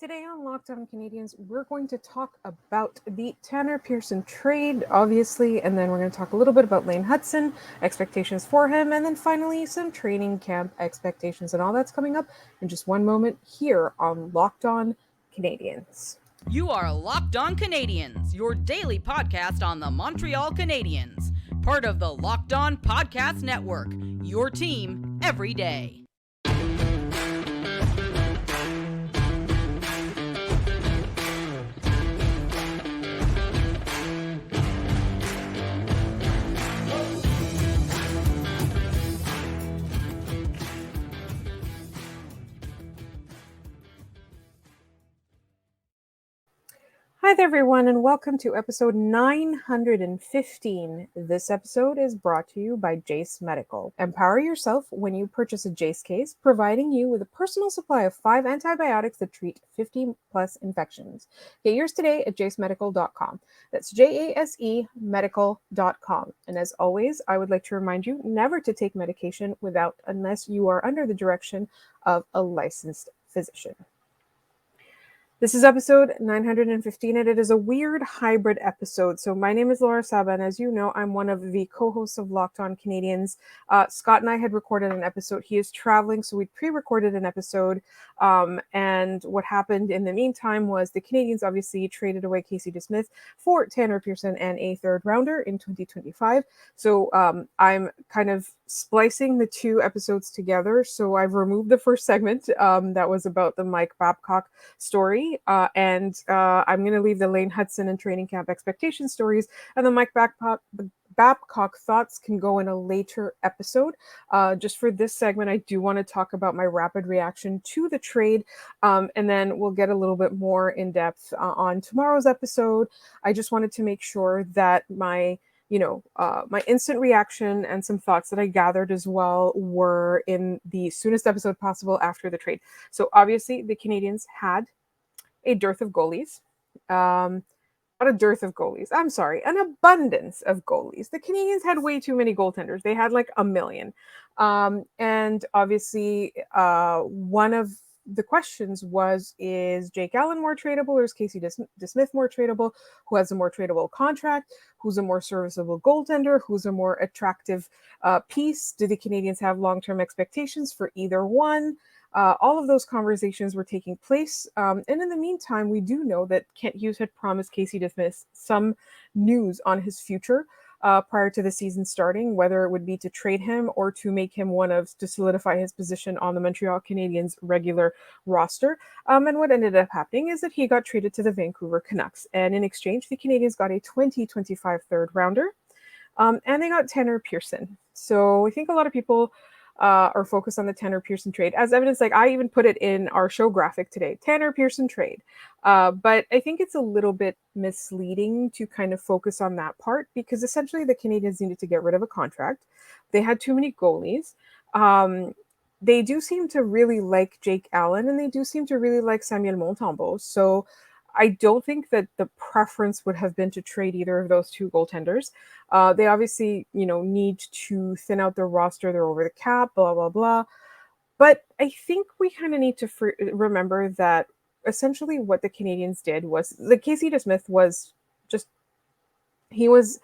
Today on Locked On Canadiens, we're going to talk about the Tanner Pearson trade, obviously, and then we're going to talk a little bit about Lane Hutson, expectations for him, and then finally some training camp expectations, and all that's coming up in just one moment here on Locked On Canadiens. You are Locked On Canadiens, your daily podcast on the Montreal Canadiens, part of the Locked On Podcast Network, your team every day. Hi there, everyone, and welcome to episode 915. This episode is brought to you by Jase Medical. Empower yourself when you purchase a Jase case, providing you with a personal supply of 5 antibiotics that treat 50-plus infections. Get yours today at jasemedical.com. That's JASE medical.com. And as always, I would like to remind you never to take medication unless you are under the direction of a licensed physician. This is episode 915, and it is a weird hybrid episode. So my name is Laura Saba, and as you know, I'm one of the co-hosts of Locked On Canadiens. Scott and I had recorded an episode. He is traveling, so we pre-recorded an episode. And what happened in the meantime was the Canadiens obviously traded away Casey DeSmith for Tanner Pearson and a third rounder in 2025. So I'm kind of splicing the two episodes together. So I've removed the first segment that was about the Mike Babcock story. And I'm going to leave the Lane Hutson and training camp expectation stories, and the Mike Babcock thoughts can go in a later episode. Just for this segment, I do want to talk about my rapid reaction to the trade, and then we'll get a little bit more in depth on tomorrow's episode. I just wanted to make sure that my instant reaction and some thoughts that I gathered as well were in the soonest episode possible after the trade. So obviously the Canadiens had a dearth of goalies. Not a dearth of goalies. I'm sorry, an abundance of goalies. The Canadiens had way too many goaltenders. They had like a million. And obviously, one of the questions was, is Jake Allen more tradable or is Casey DeSmith more tradable? Who has a more tradable contract? Who's a more serviceable goaltender? Who's a more attractive piece? Do the Canadiens have long-term expectations for either one? All of those conversations were taking place. And in the meantime, we do know that Kent Hughes had promised Casey DeSmith some news on his future prior to the season starting, whether it would be to trade him or to make him to solidify his position on the Montreal Canadiens regular roster. And what ended up happening is that he got traded to the Vancouver Canucks. And in exchange, the Canadiens got a 2025 third rounder, and they got Tanner Pearson. So I think a lot of people are focused on the Tanner Pearson trade. As evidence, like I even put it in our show graphic today, Tanner Pearson trade. But I think it's a little bit misleading to kind of focus on that part because essentially the Canadiens needed to get rid of a contract. They had too many goalies. They do seem to really like Jake Allen, and they do seem to really like Samuel Montembeault. So I don't think that the preference would have been to trade either of those two goaltenders. They obviously, need to thin out their roster. They're over the cap, blah, blah, blah. But I think we kind of need to remember that essentially what the Canadiens did was the Casey DeSmith was he was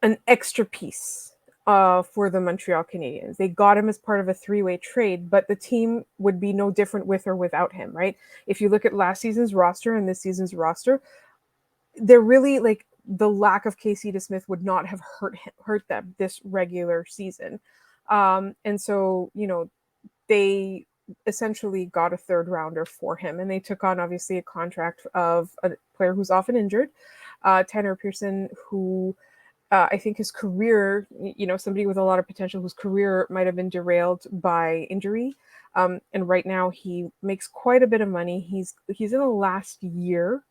an extra piece for the Montreal Canadiens. They got him as part of a 3-way trade, but the team would be no different with or without him, right? If you look at last season's roster and this season's roster, they're really like the lack of Casey DeSmith would not have hurt them this regular season. And so, they essentially got a third rounder for him, and they took on obviously a contract of a player who's often injured, Tanner Pearson, who I think his career, somebody with a lot of potential whose career might have been derailed by injury. And right now he makes quite a bit of money. He's in the last year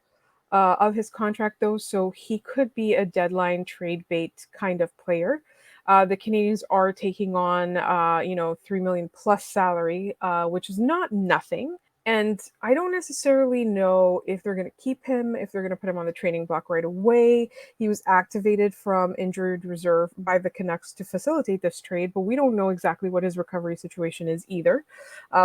of his contract though, so he could be a deadline trade bait kind of player. The Canadiens are taking on, $3 million plus salary, which is not nothing. And I don't necessarily know if they're going to keep him, if they're going to put him on the training block right away. He was activated from injured reserve by the Canucks to facilitate this trade, but we don't know exactly what his recovery situation is either.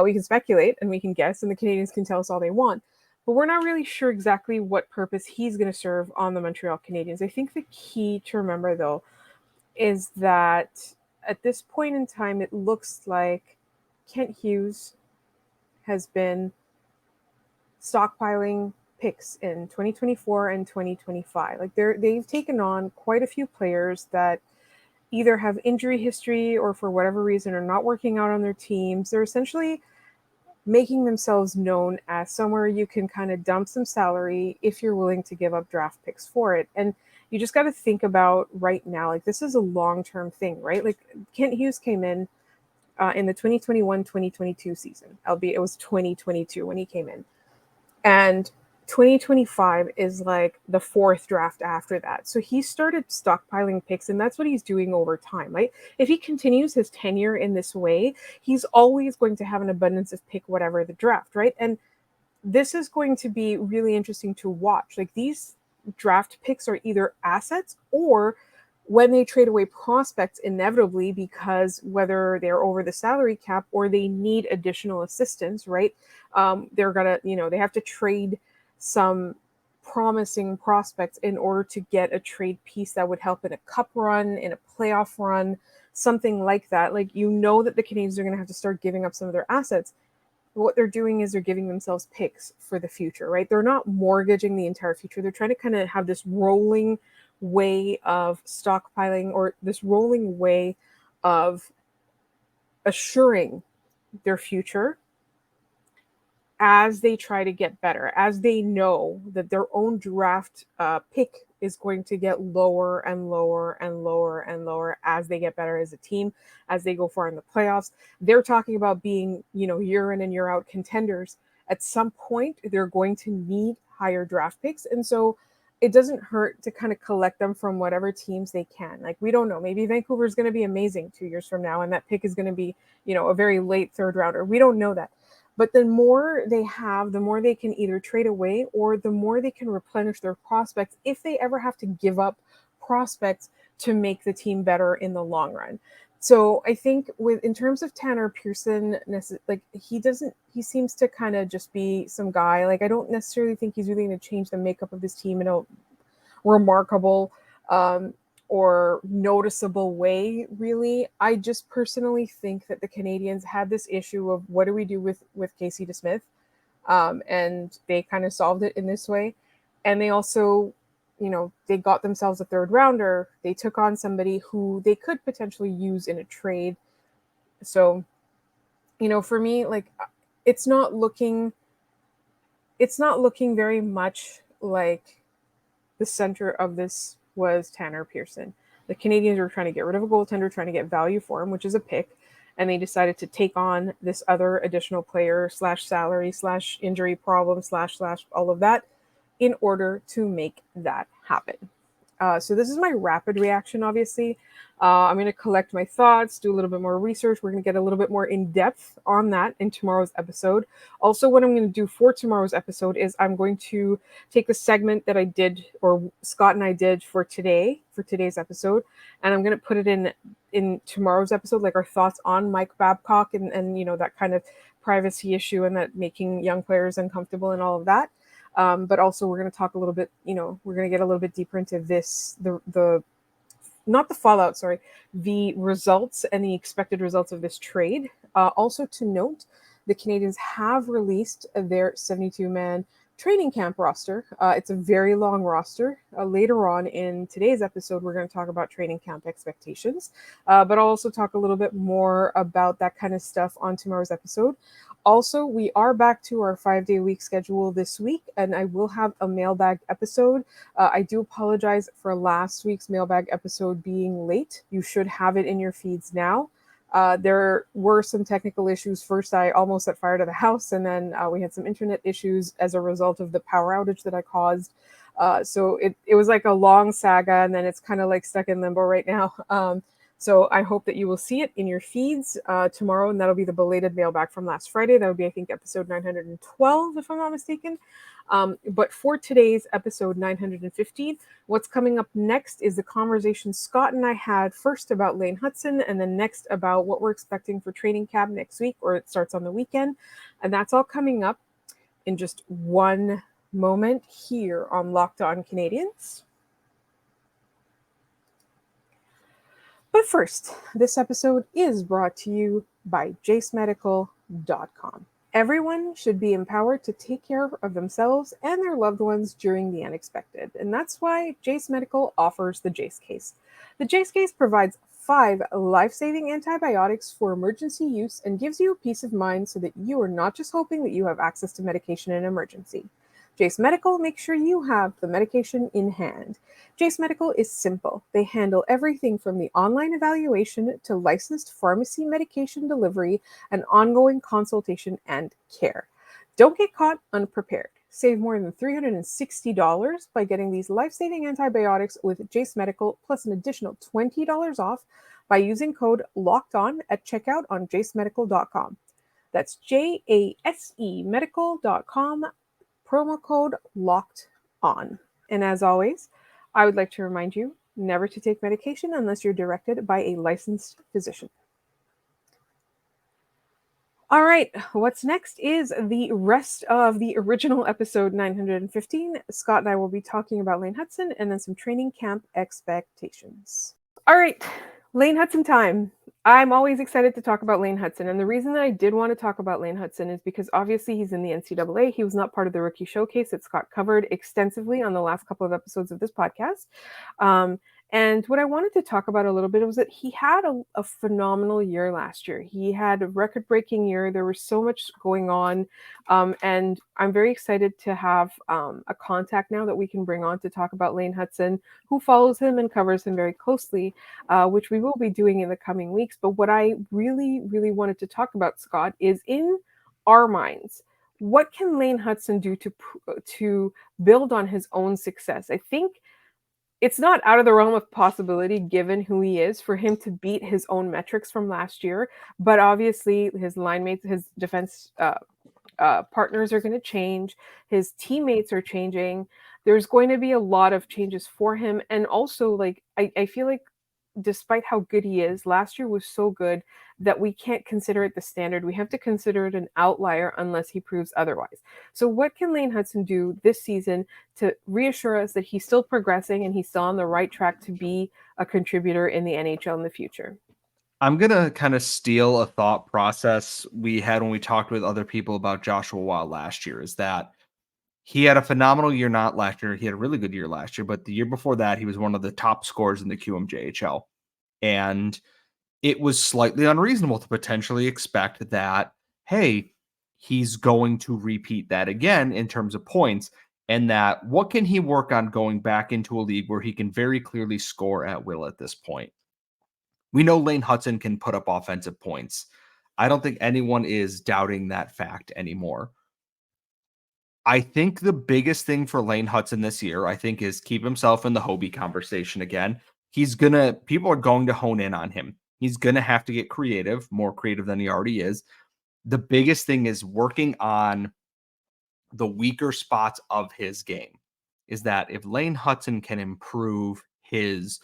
We can speculate and we can guess, and the Canadiens can tell us all they want. But we're not really sure exactly what purpose he's going to serve on the Montreal Canadiens. I think the key to remember, though, is that at this point in time, it looks like Kent Hughes has been stockpiling picks in 2024 and 2025. Like they've taken on quite a few players that either have injury history or for whatever reason are not working out on their teams. They're essentially making themselves known as somewhere you can kind of dump some salary if you're willing to give up draft picks for it. And you just got to think about right now, like this is a long-term thing, right? Like Kent Hughes came in the 2021-2022 season, albeit it was 2022 when he came in. And 2025 is like the fourth draft after that. So he started stockpiling picks, and that's what he's doing over time, right? If he continues his tenure in this way, he's always going to have an abundance of pick whatever the draft, right? And this is going to be really interesting to watch. Like these draft picks are either assets or when they trade away prospects inevitably because whether they're over the salary cap or they need additional assistance, right? They're gonna, they have to trade some promising prospects in order to get a trade piece that would help in a cup run, in a playoff run, something like that. Like, that the Canadiens are going to have to start giving up some of their assets. What they're doing is they're giving themselves picks for the future, right? They're not mortgaging the entire future. They're trying to kind of have this rolling way of stockpiling or this rolling way of assuring their future as they try to get better, as they know that their own draft pick is going to get lower and lower and lower and lower as they get better as a team, as they go far in the playoffs. They're talking about being, year in and year out contenders. At some point, they're going to need higher draft picks. And so it doesn't hurt to kind of collect them from whatever teams they can. Like, we don't know. Maybe Vancouver is going to be amazing 2 years from now, and that pick is going to be, a very late third rounder. We don't know that. But the more they have, the more they can either trade away or the more they can replenish their prospects if they ever have to give up prospects to make the team better in the long run. So I think in terms of Tanner Pearson, like he seems to kind of just be some guy. Like, I don't necessarily think he's really going to change the makeup of this team in a remarkable or noticeable way, really. I just personally think that the Canadiens had this issue of what do we do with Casey DeSmith, and they kind of solved it in this way. And they also, they got themselves a third rounder. They took on somebody who they could potentially use in a trade. So, for me, like it's not looking very much like the center of this was Tanner Pearson. The Canadiens were trying to get rid of a goaltender, trying to get value for him, which is a pick, and they decided to take on this other additional player / salary / injury problem / all of that in order to make that happen. So this is my rapid reaction, obviously. I'm going to collect my thoughts, do a little bit more research. We're going to get a little bit more in depth on that in tomorrow's episode. Also, what I'm going to do for tomorrow's episode is I'm going to take the segment that I did, or Scott and I did for today's episode, and I'm going to put it in tomorrow's episode, like our thoughts on Mike Babcock and that kind of privacy issue and that making young players uncomfortable and all of that. But also we're going to talk a little bit, we're going to get a little bit deeper into this, not the fallout, sorry, the results and the expected results of this trade. Also to note, the Canadiens have released their 72-man training camp roster. It's a very long roster. Later on in today's episode, we're going to talk about training camp expectations, but I'll also talk a little bit more about that kind of stuff on tomorrow's episode. Also, we are back to our 5-day week schedule this week, and I will have a mailbag episode. I do apologize for last week's mailbag episode being late. You should have it in your feeds now. There were some technical issues. First, I almost set fire to the house, and then we had some internet issues as a result of the power outage that I caused. So it was like a long saga, and then it's kind of like stuck in limbo right now. So I hope that you will see it in your feeds tomorrow, and that'll be the belated mailback from last Friday. That would be, I think, episode 912, if I'm not mistaken. But for today's episode 915, what's coming up next is the conversation Scott and I had first about Lane Hutson, and then next about what we're expecting for training camp next week, or it starts on the weekend. And that's all coming up in just one moment here on Locked On Canadiens. But first, this episode is brought to you by JaseMedical.com. Everyone should be empowered to take care of themselves and their loved ones during the unexpected. And that's why Jase Medical offers the Jase Case. The Jase Case provides 5 life-saving antibiotics for emergency use and gives you peace of mind so that you are not just hoping that you have access to medication in an emergency. Jase Medical makes sure you have the medication in hand. Jase Medical is simple. They handle everything from the online evaluation to licensed pharmacy medication delivery and ongoing consultation and care. Don't get caught unprepared. Save more than $360 by getting these life-saving antibiotics with Jase Medical, plus an additional $20 off by using code LOCKEDON at checkout on jasemedical.com. That's JASE medical.com, promo code locked on. And as always, I would like to remind you never to take medication unless you're directed by a licensed physician. All right, what's next is the rest of the original episode 915. Scott and I will be talking about Lane Hutson and then some training camp expectations. All right, Lane Hutson time. I'm always excited to talk about Lane Hutson. And the reason that I did want to talk about Lane Hutson is because obviously he's in the NCAA. He was not part of the rookie showcase that Scott covered extensively on the last couple of episodes of this podcast. And what I wanted to talk about a little bit was that he had a phenomenal year last year. He had a record-breaking year. There was so much going on. And I'm very excited to have a contact now that we can bring on to talk about Lane Hutson, who follows him and covers him very closely, which we will be doing in the coming weeks. But what I really, really wanted to talk about, Scott, is in our minds, what can Lane Hutson do to build on his own success? I think it's not out of the realm of possibility, given who he is, for him to beat his own metrics from last year. But obviously, his line mates, his defense partners are going to change. His teammates are changing. There's going to be a lot of changes for him. And also, like, I feel like despite how good he is, last year was so good that we can't consider it the standard. We have to consider it an outlier unless he proves otherwise. So what can Lane Hutson do this season to reassure us that he's still progressing and he's still on the right track to be a contributor in the NHL in the future? I'm going to kind of steal a thought process we had when we talked with other people about Joshua Wild last year, is that he had a phenomenal year, not last year. He had a really good year last year, but the year before that, he was one of the top scorers in the QMJHL. And it was slightly unreasonable to potentially expect that, hey, he's going to repeat that again in terms of points, and that what can he work on going back into a league where he can very clearly score at will at this point? We know Lane Hutson can put up offensive points. I don't think anyone is doubting that fact anymore. I think the biggest thing for Lane Hutson this year, I think, is keep himself in the Hobie conversation again. People are going to hone in on him. He's going to have to get creative, more creative than he already is. The biggest thing is working on the weaker spots of his game. Is that if Lane Hutson can improve his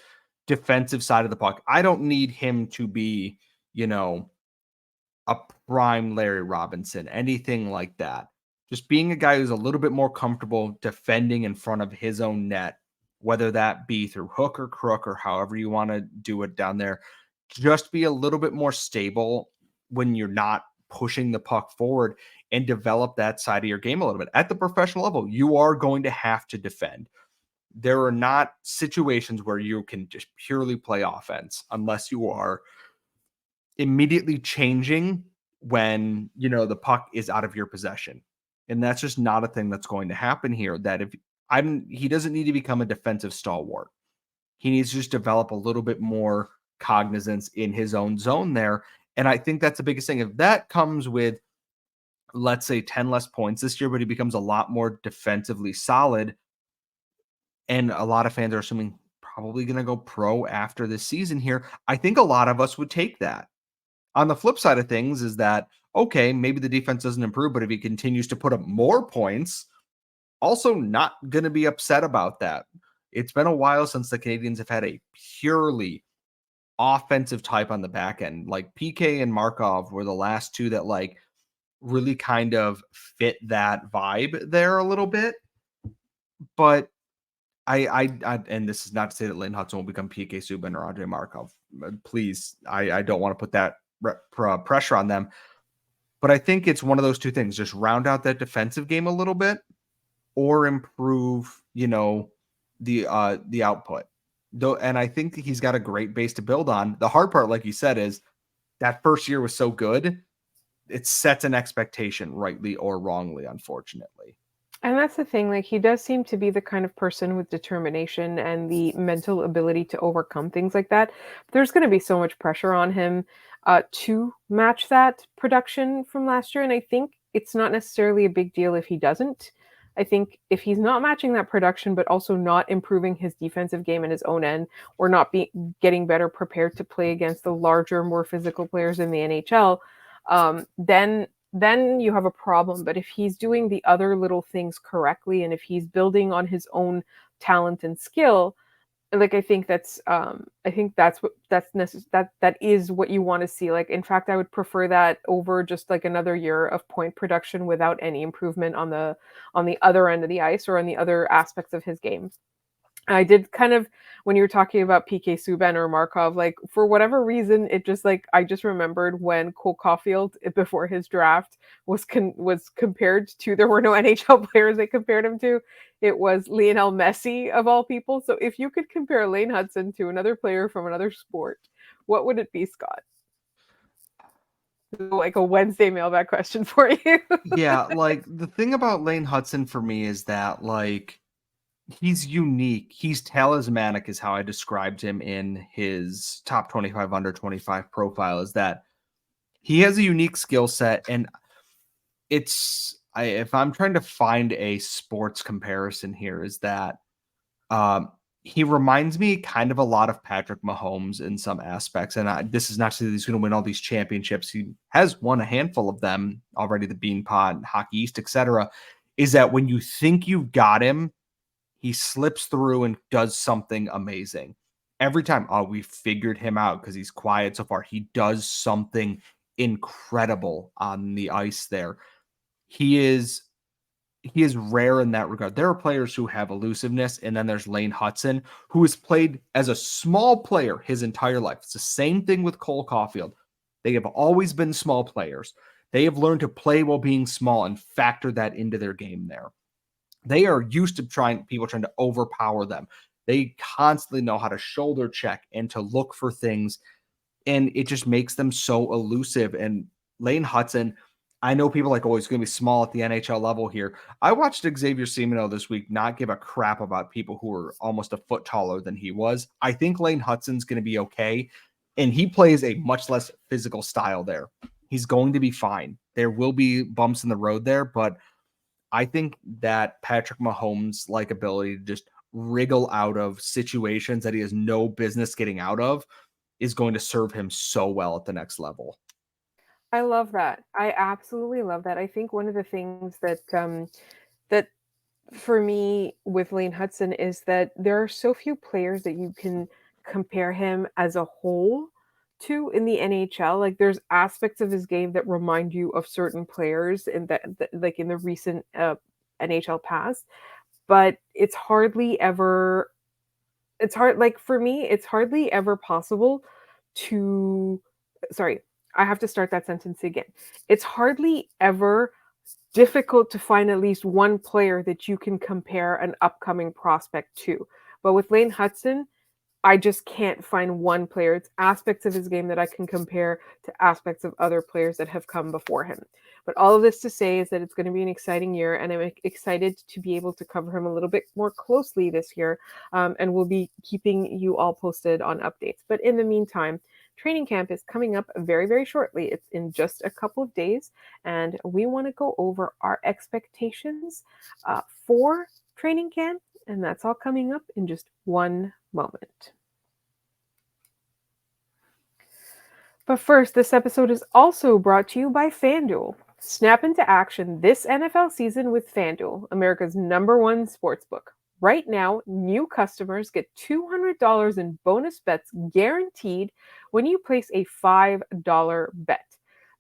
defensive side of the puck, I don't need him to be, a prime Larry Robinson, anything like that. Just being a guy who's a little bit more comfortable defending in front of his own net, whether that be through hook or crook or however you want to do it down there. Just be a little bit more stable when you're not pushing the puck forward, and develop that side of your game a little bit. At the professional level, you are going to have to defend. There are not situations where you can just purely play offense unless you are immediately changing when, the puck is out of your possession. And that's just not a thing that's going to happen here. That he doesn't need to become a defensive stalwart. He needs to just develop a little bit more cognizance in his own zone there. And I think that's the biggest thing. If that comes with, let's say, 10 less points this year, but he becomes a lot more defensively solid, and a lot of fans are assuming probably going to go pro after this season here. I think a lot of us would take that. On the flip side of things is that, okay, maybe the defense doesn't improve, but if he continues to put up more points, also not going to be upset about that. It's been a while since the Canadiens have had a purely offensive type on the back end. Like PK and Markov were the last two that like really kind of fit that vibe there a little bit. But I and this is not to say that Lane Hutson will become PK Subban or Andrei Markov. Please, I don't want to put that pressure on them. But I think it's one of those two things. Just round out that defensive game a little bit or improve, the output. Though, and I think he's got a great base to build on. The hard part, like you said, is that first year was so good. It sets an expectation, rightly or wrongly, unfortunately. And that's the thing, like he does seem to be the kind of person with determination and the mental ability to overcome things like that. There's going to be so much pressure on him to match that production from last year. And I think it's not necessarily a big deal if he doesn't. I think if he's not matching that production, but also not improving his defensive game in his own end, or not getting better prepared to play against the larger, more physical players in the NHL, then you have a problem. But if he's doing the other little things correctly, and if he's building on his own talent and skill, like I think that's that is what you want to see. Like, in fact, I would prefer that over just like another year of point production without any improvement on the other end of the ice or on the other aspects of his game. I did kind of, when you were talking about PK Subban or Markov, like for whatever reason, it just like I just remembered when Cole Caulfield before his draft was compared to, there were no NHL players they compared him to. It was Lionel Messi of all people. So if you could compare Lane Hutson to another player from another sport, what would it be, Scott? Like a Wednesday mailbag question for you. Yeah, like the thing about Lane Hutson for me is that like he's unique. He's talismanic is how I described him in his top 25 under 25 profile, is that he has a unique skill set. And if I'm trying to find a sports comparison here, is that he reminds me kind of a lot of Patrick Mahomes in some aspects. And this is not to say that he's going to win all these championships. He has won a handful of them already, the Beanpot, Hockey East, etc. Is that when you think you've got him, he slips through and does something amazing. Every time, we figured him out because he's quiet so far. He does something incredible on the ice there. He is rare in that regard. There are players who have elusiveness, and then there's Lane Hutson, who has played as a small player his entire life. It's the same thing with Cole Caulfield. They have always been small players. They have learned to play while being small and factor that into their game there. They are used to people trying to overpower them. They constantly know how to shoulder check and to look for things, and it just makes them so elusive. And Lane Hutson, I know people like, oh, he's going to be small at the NHL level here. I watched Xavier Simoneau this week not give a crap about people who are almost a foot taller than he was. I think Lane Hutson's going to be okay, and he plays a much less physical style there. He's going to be fine. There will be bumps in the road there, but I think that Patrick Mahomes' like ability to just wriggle out of situations that he has no business getting out of is going to serve him so well at the next level. I love that. I absolutely love that. I think one of the things that for me with Lane Hutson is that there are so few players that you can compare him as a whole to in the NHL. Like there's aspects of his game that remind you of certain players in that like in the recent NHL past, but it's hardly ever like for me it's hardly ever possible to sorry, I have to start that sentence again. It's hardly ever difficult to find at least one player that you can compare an upcoming prospect to. But with Lane Hutson, I just can't find one player. It's aspects of his game that I can compare to aspects of other players that have come before him. But all of this to say is that it's going to be an exciting year, and I'm excited to be able to cover him a little bit more closely this year, and we'll be keeping you all posted on updates. But in the meantime, training camp is coming up very, very shortly. It's in just a couple of days, and we want to go over our expectations for training camp And that's all coming up in just one moment. But first, this episode is also brought to you by FanDuel. Snap into action this NFL season with FanDuel, America's #1 sportsbook. Right now, new customers get $200 in bonus bets guaranteed when you place a $5 bet.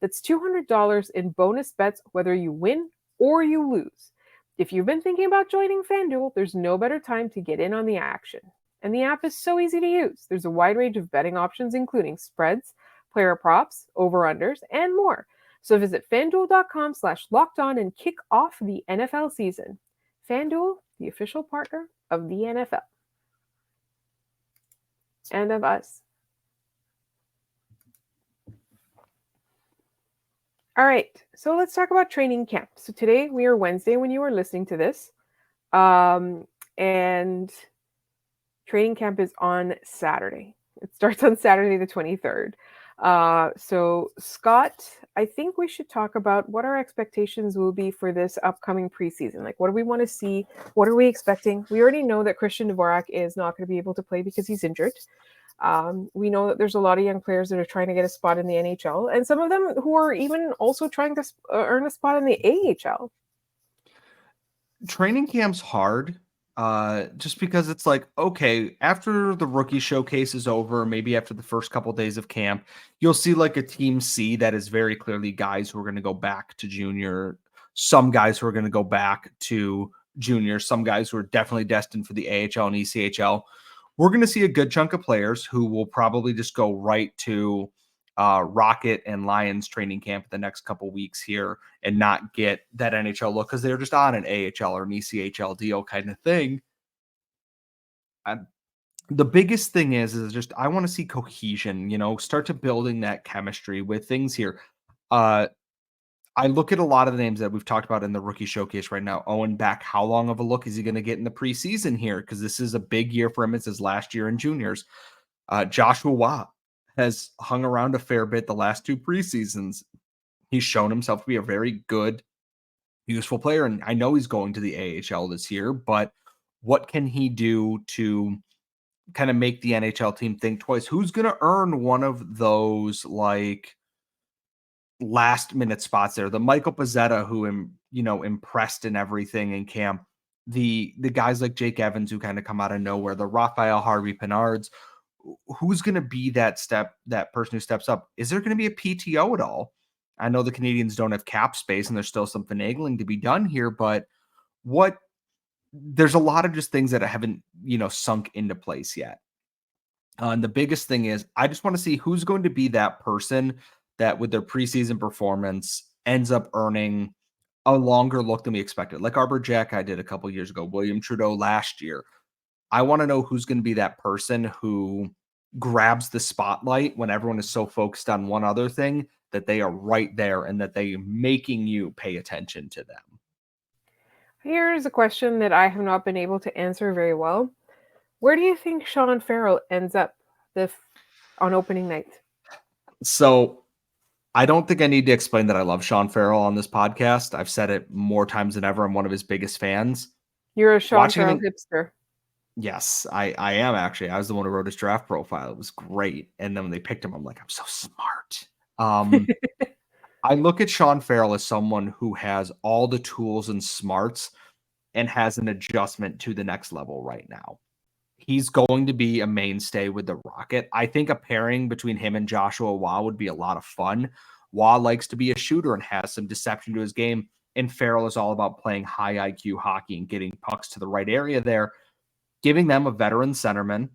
That's $200 in bonus bets whether you win or you lose. If you've been thinking about joining FanDuel, there's no better time to get in on the action. And the app is so easy to use. There's a wide range of betting options, including spreads, player props, over-unders, and more. So visit FanDuel.com/lockedon and kick off the NFL season. FanDuel, the official partner of the NFL. And of us. All right, so let's talk about training camp. So today we are Wednesday when you are listening to this. And training camp is on Saturday. It starts on Saturday the 23rd. So Scott, I think we should talk about what our expectations will be for this upcoming preseason. Like, what do we want to see? What are we expecting? We already know that Christian Dvorak is not going to be able to play because he's injured. We know that there's a lot of young players that are trying to get a spot in the NHL, and some of them who are even also trying to earn a spot in the AHL. Training camp's hard. Just because it's like, okay, after the rookie showcase is over, maybe after the first couple days of camp, you'll see like a team C that is very clearly guys who are going to go back to junior, some guys who are going to go back to junior, some guys who are definitely destined for the AHL and ECHL. We're going to see a good chunk of players who will probably just go right to Rocket and Lions training camp the next couple weeks here and not get that NHL look because they're just on an AHL or an ECHL deal kind of thing. The biggest thing is just I want to see cohesion, start to building that chemistry with things here. I look at a lot of the names that we've talked about in the rookie showcase right now. Owen Beck, how long of a look is he going to get in the preseason here? Because this is a big year for him. It's his last year in juniors. Joshua Watt has hung around a fair bit the last 2 preseasons. He's shown himself to be a very good, useful player. And I know he's going to the AHL this year, but what can he do to kind of make the NHL team think twice? Who's going to earn one of those like last minute spots there? The Michael Pezzetta who impressed in everything in camp, the guys like Jake Evans who kind of come out of nowhere, the Raphael Harvey Pinards. Who's going to be that person who steps up? Is there going to be a PTO at all? I know the Canadiens don't have cap space and there's still some finagling to be done here, but there's a lot of just things that haven't, sunk into place yet. And the biggest thing is I just want to see who's going to be that person that with their preseason performance ends up earning a longer look than we expected. Like Arbor Jack I did a couple years ago, William Trudeau last year. I want to know who's going to be that person who grabs the spotlight when everyone is so focused on one other thing that they are right there and that they're making you pay attention to them. Here's a question that I have not been able to answer very well. Where do you think Sean Farrell ends up on opening night? So I don't think I need to explain that I love Sean Farrell on this podcast. I've said it more times than ever. I'm one of his biggest fans. You're a Sean Farrell hipster. Yes, I am actually. I was the one who wrote his draft profile. It was great. And then when they picked him, I'm like, I'm so smart. I look at Sean Farrell as someone who has all the tools and smarts and has an adjustment to the next level right now. He's going to be a mainstay with the Rocket. I think a pairing between him and Joshua Waugh would be a lot of fun. Waugh likes to be a shooter and has some deception to his game. And Farrell is all about playing high IQ hockey and getting pucks to the right area there. Giving them a veteran centerman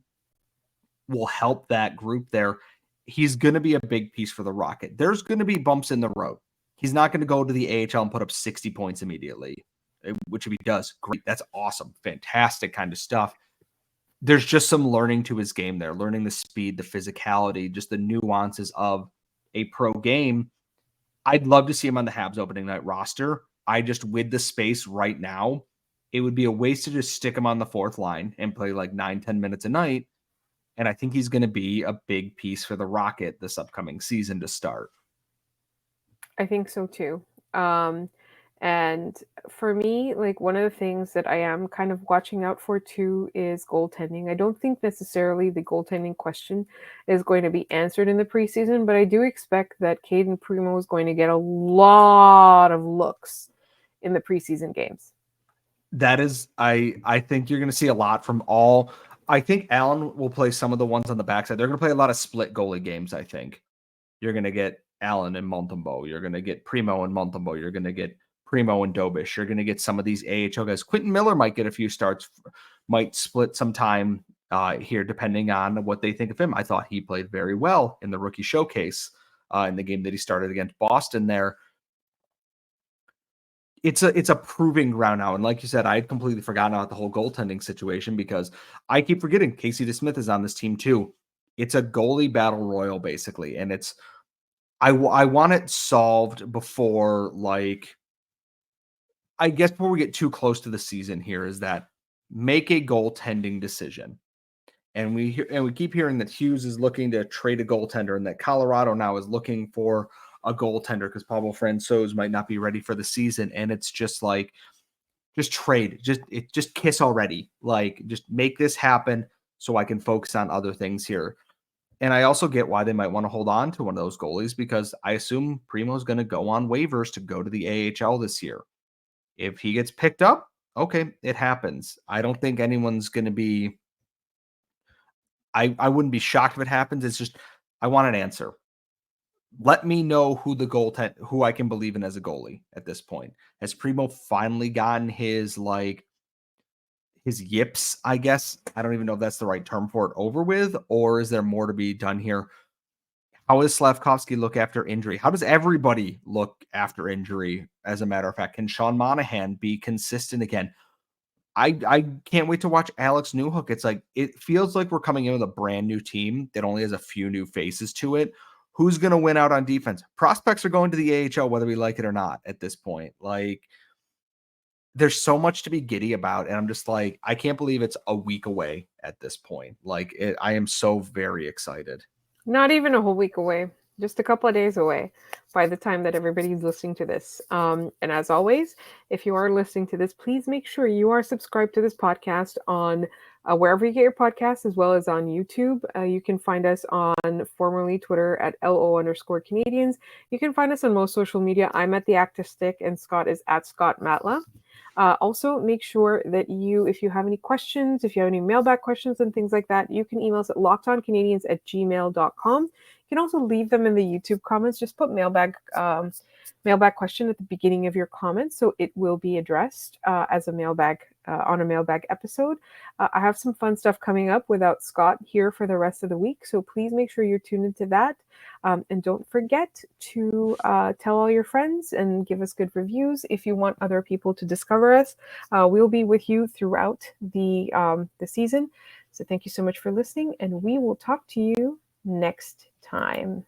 will help that group there. He's going to be a big piece for the Rocket. There's going to be bumps in the road. He's not going to go to the AHL and put up 60 points immediately, which if he does, great. That's awesome. Fantastic kind of stuff. There's just some learning to his game there, learning the speed, the physicality, just the nuances of a pro game. I'd love to see him on the Habs opening night roster. With the space right now, it would be a waste to just stick him on the 4th line and play like 9-10 minutes a night. And I think he's going to be a big piece for the Rocket this upcoming season to start. I think so too. And And for me, like one of the things that I am kind of watching out for too is goaltending. I don't think necessarily the goaltending question is going to be answered in the preseason, but I do expect that Caden Primo is going to get a lot of looks in the preseason games. That is, I think you're going to see a lot from all. I think Allen will play some of the ones on the backside. They're going to play a lot of split goalie games, I think. You're going to get Allen and Montembeault. You're going to get Primo and Montembeault. You're going to get Primo and Dobish. You're going to get some of these AHL guys. Quentin Miller might get a few starts, might split some time here, depending on what they think of him. I thought he played very well in the rookie showcase in the game that he started against Boston there. It's a proving ground now. And like you said, I had completely forgotten about the whole goaltending situation because I keep forgetting Casey DeSmith is on this team too. It's a goalie battle royal basically. And it's, I want it solved before, like, I guess before we get too close to the season here, is that make a goaltending decision. And we keep hearing that Hughes is looking to trade a goaltender and that Colorado now is looking for a goaltender because Pablo Francouz might not be ready for the season. And it's just like, just trade, just kiss already. Like, just make this happen so I can focus on other things here. And I also get why they might want to hold on to one of those goalies because I assume Primo's going to go on waivers to go to the AHL this year. If he gets picked up, okay, it happens. I don't think anyone's going to be, I wouldn't be shocked if it happens. It's just, I want an answer. Let me know who I can believe in as a goalie at this point. Has Primo finally gotten his yips, I guess? I don't even know if that's the right term for it, over with, or is there more to be done here? How does Slavkovsky look after injury? How does everybody look after injury, as a matter of fact? Can Sean Monahan be consistent again? I can't wait to watch Alex Newhook. It's like, it feels like we're coming in with a brand new team that only has a few new faces to it. Who's going to win out on defense? Prospects are going to the AHL, whether we like it or not at this point. Like, there's so much to be giddy about. And I'm just like, I can't believe it's a week away at this point. Like, I am so very excited. Not even a whole week away, just a couple of days away by the time that everybody's listening to this. And as always, if you are listening to this, please make sure you are subscribed to this podcast on wherever you get your podcasts, as well as on YouTube. You can find us on formerly Twitter at LO_Canadiens. You can find us on most social media. I'm at The Active Stick and Scott is at Scott Matla. Also, make sure that if you have any questions, if you have any mailbag questions and things like that, you can email us at lockedoncanadiens@gmail.com. You can also leave them in the YouTube comments. Just put mailbag question at the beginning of your comments, so it will be addressed as a mailbag on a mailbag episode. I have some fun stuff coming up without Scott here for the rest of the week, so please make sure you're tuned into that. And don't forget to tell all your friends and give us good reviews if you want other people to discover us. We'll be with you throughout the season. So thank you so much for listening, and we will talk to you next time.